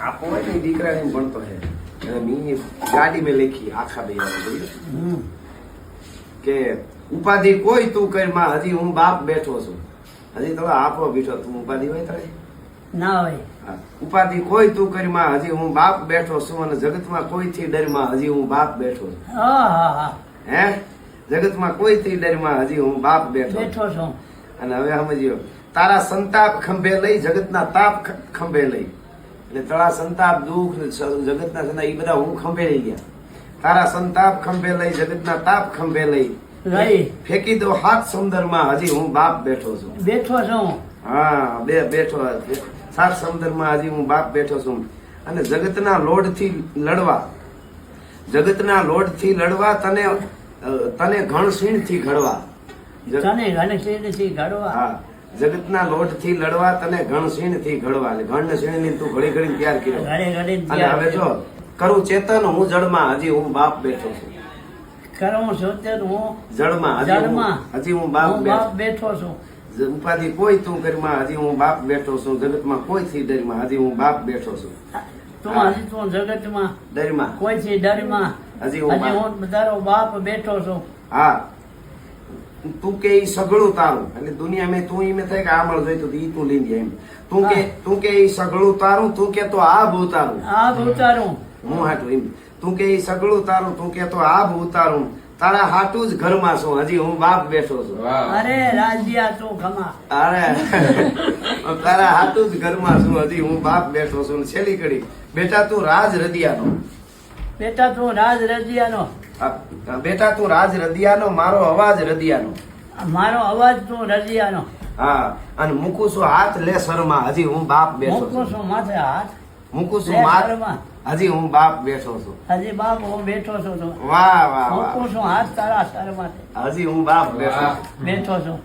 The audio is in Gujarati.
આપો હોય ને દીકરાને ભણતો હે અને મી ગાડી મેં લખી આખા બે કે ઉપાધિ કોઈ તું કર માં હજી હું બાપ બેઠો છું હજી તો આપો બેઠો તું ઉપાધિ હોય તારે ના હોય ઉપાધિ કોઈ તું કરી માં હજી હું બાપ બેઠો છું અને જગતમાં કોઈ થી ડર માં હજી હું બાપ બેઠો છું હે જગતમાં કોઈ થી ડર માં હજી હું બાપ બેઠો છું અને હવે સમજ્યો તારા સંતાપ ખંભે લઈ જગતના તાપ ખંભે લઈ એટલે તારા સંતાપ દુઃખ જગતના સંતાપ એ બધા હું ખંભે લઈ ગયા તારા સંતાપ ખંભે લઈ જગતના તાપ ખંભે લઈ ફેંકી દો હાથ સમુદ્રમાં હજી હું બાપ બેઠો છું હા બેઠો સાત સમુદ્રમાં હજી હું બાપ બેઠો છું અને જગતના લોડ થી લડવા તને ઘણસીણ થી ઘડવા હા જગતના લોટ થી લડવા તને ઘણસીણ થી ઘડવા ઘણસીણ ની તું ઘડી ઘડી તૈયાર કર્યો અને હવે જો કરું ચેતન હું જળમાં હજી હું બાપ બેઠો છું કરું ચેતન હું જળમાં હજી હું બાપ બેઠો છું ઉપાધિ કોઈ તું કરીમાં હજી હું બાપ બેઠો છું જગતમાં કોઈ થી ડરમાં હજી હું બાપ બેઠો છું તું જગતમાં ડરમાં કોઈ થી ડરમાં હજી હું તારો બાપ બેઠો છું હા તું કે ઈ સગળું તારું એટલે દુનિયા મેં તું ઈ થાય કે આ મળ જોઈતું ઈ તું લઈ જાય એમ તું કે ઈ સગળું તારું તું કે તો આ ભૂતારું હું હાટું એમ તું કે ઈ સગળું તારું તું કે તો આ ભૂતારું તારા હાટું જ ઘરમાં છું હજી હું બાપ બેઠો છું અરે રાજ્યા તું ખમા અરે તારા હાટું જ ઘરમાં છું હજી હું બાપ બેઠો છું છેલ્લી કડી બેટા તું રાજ રદિયાનો બેટા તું રાજ રદિયાનો બેટા તું રાજ રદિયાનો મારો અવાજ રદિયાનો મારો અવાજ તું રદિયાનો હા અને મૂકું છું હાથ લે શરમાં હજી હું બાપ બેઠો મૂકું છું માથે હાથ મૂકું છું માથે હજી હું બાપ બેઠો છું હજી બાપ હું બેઠો છું વાહ વાહ મૂકું છું હાથ તારા શરમાં હજી હું બાપ બેઠો છું